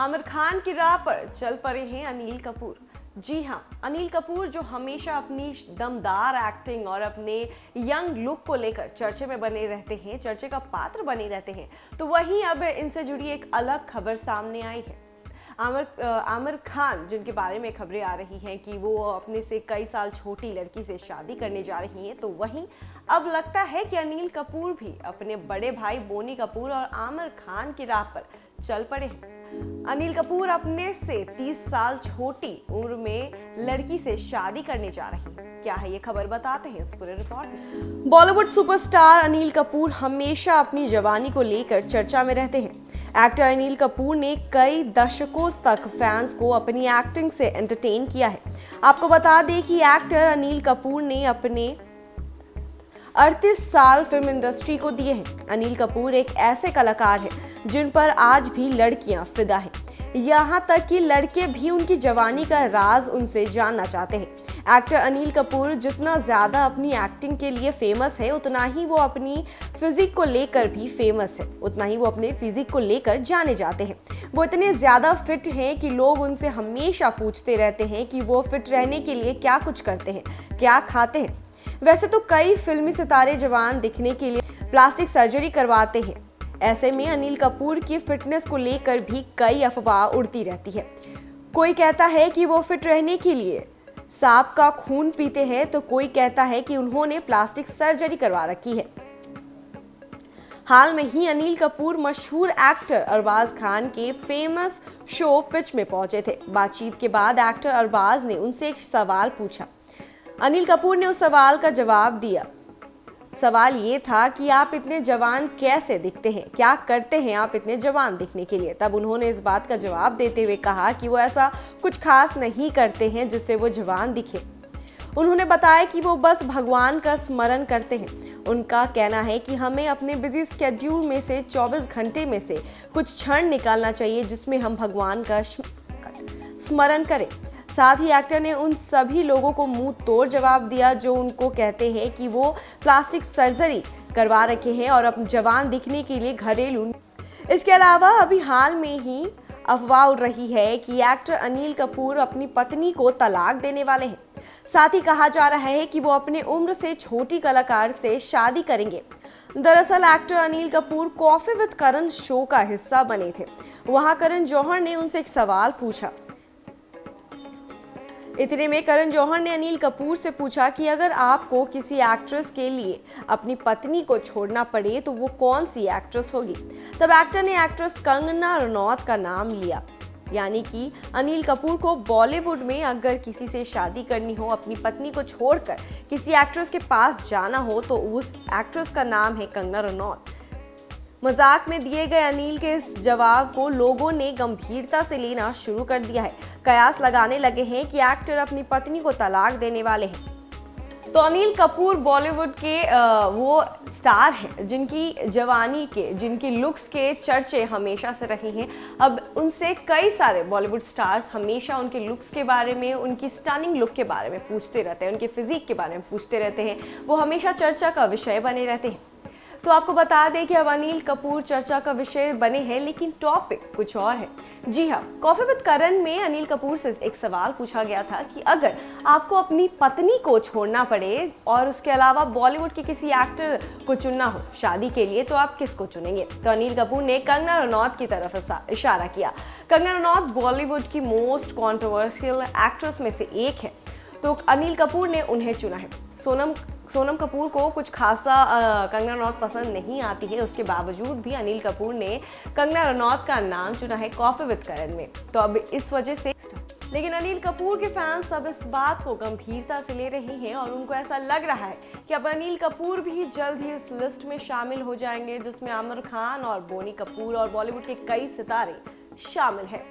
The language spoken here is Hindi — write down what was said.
आमिर खान की राह पर चल पड़े हैं अनिल कपूर। जी हाँ, अनिल कपूर जो हमेशा अपनी दमदार एक्टिंग और अपने यंग लुक को लेकर चर्चे में बने रहते हैं, चर्चे का पात्र बने रहते हैं, तो वहीं अब इनसे जुड़ी एक अलग खबर सामने आई है। आमिर खान जिनके बारे में खबरें आ रही हैं कि वो अपने से कई साल छोटी लड़की से शादी करने जा रही हैं, तो वहीं अब लगता है कि अनिल कपूर भी अपने बड़े भाई बोनी कपूर और आमिर खान की राह पर चल पड़े हैं। अनिल कपूर अपने से 30 साल छोटी उम्र में लड़की से शादी करने जा रही है। क्या है ये खबर, बताते हैं इस पूरे रिपोर्ट में। बॉलीवुड सुपरस्टार अनिल कपूर हमेशा अपनी जवानी को लेकर चर्चा में रहते हैं। एक्टर अनिल कपूर ने कई दशकों तक फैंस को अपनी एक्टिंग से एंटरटेन किया है। आपको बता दें कि एक्टर अनिल कपूर ने अपने 38 साल फिल्म इंडस्ट्री को दिए हैं। अनिल कपूर एक ऐसे कलाकार हैं जिन पर आज भी लड़कियां फिदा हैं। यहाँ तक कि लड़के भी उनकी जवानी का राज उनसे जानना चाहते हैं। एक्टर अनिल कपूर जितना ज्यादा अपनी एक्टिंग के लिए फेमस है, उतना ही वो अपनी फिजिक को लेकर भी फेमस है, उतना ही वो अपने फिजिक को लेकर जाने जाते हैं। वो इतने ज्यादा फिट हैं कि लोग उनसे हमेशा पूछते रहते हैं कि वो फिट रहने के लिए क्या कुछ करते हैं, क्या खाते हैं। वैसे तो कई फिल्मी सितारे जवान दिखने के लिए प्लास्टिक सर्जरी करवाते हैं। ऐसे में अनिल कपूर की फिटनेस को लेकर भी कई अफवाह उड़ती रहती है। कोई कहता है कि वो फिट रहने के लिए सांप का खून पीते हैं, तो कोई कहता है कि उन्होंने प्लास्टिक सर्जरी करवा रखी है। हाल में ही अनिल कपूर मशहूर एक्टर अरबाज खान के फेमस शो पिच में पहुंचे थे। बातचीत के बाद एक्टर अरबाज ने उनसे एक सवाल पूछा। अनिल कपूर ने उस सवाल का जवाब दिया। सवाल ये था कि आप इतने जवान कैसे दिखते हैं, क्या करते हैं आप इतने जवान दिखने के लिए। तब उन्होंने इस बात का जवाब देते हुए कहा कि वो ऐसा कुछ खास नहीं करते हैं जिससे वो जवान दिखे। उन्होंने बताया कि वो बस भगवान का स्मरण करते हैं। उनका कहना है कि हमें अपने बिजी स्केड्यूल में से 24 घंटे में से कुछ क्षण निकालना चाहिए जिसमें हम भगवान का स्मरण करें। साथ ही एक्टर ने उन सभी लोगों को मुंह तोड़ जवाब दिया जो उनको कहते हैं कि वो प्लास्टिक सर्जरी करवा रखे हैं और अब जवान दिखने के लिए घरेलू। इसके अलावा अभी हाल में ही अफवाह उड़ रही है कि एक्टर अनिल कपूर अपनी पत्नी को तलाक देने वाले हैं। साथ ही कहा जा रहा है कि वो अपने उम्र से छोटी कलाकार से शादी करेंगे। दरअसल actor Anil Kapoor coffee with Karan show का हिस्सा बने थे। वहां करण जौहर ने उनसे एक सवाल पूछा। इतने में करण जौहर ने अनिल कपूर से पूछा कि अगर आपको किसी एक्ट्रेस के लिए अपनी पत्नी को छोड़ना पड़े तो वो कौन सी एक्ट्रेस होगी। तब एक्टर ने एक्ट्रेस कंगना रनौत का नाम लिया। यानी कि अनिल कपूर को बॉलीवुड में अगर किसी से शादी करनी हो, अपनी पत्नी को छोड़कर किसी एक्ट्रेस के पास जाना हो, तो उस एक्ट्रेस का नाम है कंगना रनौत। मजाक में दिए गए अनिल के इस जवाब को लोगों ने गंभीरता से लेना शुरू कर दिया है। कयास लगाने लगे हैं कि एक्टर अपनी पत्नी को तलाक देने वाले हैं। तो अनिल कपूर बॉलीवुड के वो स्टार हैं जिनकी जवानी के, जिनकी लुक्स के चर्चे हमेशा से रहे हैं। अब उनसे कई सारे बॉलीवुड स्टार्स हमेशा उनके लुक्स के बारे में, उनकी स्टनिंग लुक के बारे में पूछते रहते हैं, उनके फिजिक के बारे में पूछते रहते हैं। वो हमेशा चर्चा का विषय बने रहते हैं। तो आपको बता दें कि अब अनिल कपूर चर्चा का विषय बने हैं, लेकिन टॉपिक कुछ और है। जी हाँ, कॉफी विद करण में अनिल कपूर से एक सवाल पूछा गया था कि अगर आपको अपनी पत्नी को छोड़ना पड़े और उसके अलावा बॉलीवुड के किसी एक्टर को चुनना हो शादी के लिए, तो आप किसको चुनेंगे। तो अनिल कपूर ने कंगना रनौत की तरफ इशारा किया। कंगना रनौत बॉलीवुड की मोस्ट कॉन्ट्रोवर्शियल एक्ट्रेस में से एक है, तो अनिल कपूर ने उन्हें चुना है। सोनम कपूर को कुछ खासा कंगना रनौत पसंद नहीं आती है, उसके बावजूद भी अनिल कपूर ने कंगना रनौत का नाम चुना है कॉफी विद करण में। तो अब इस वजह से, लेकिन अनिल कपूर के फैंस अब इस बात को गंभीरता से ले रहे हैं और उनको ऐसा लग रहा है कि अब अनिल कपूर भी जल्द ही उस लिस्ट में शामिल हो जाएंगे जिसमें आमिर खान और बोनी कपूर और बॉलीवुड के कई सितारे शामिल हैं।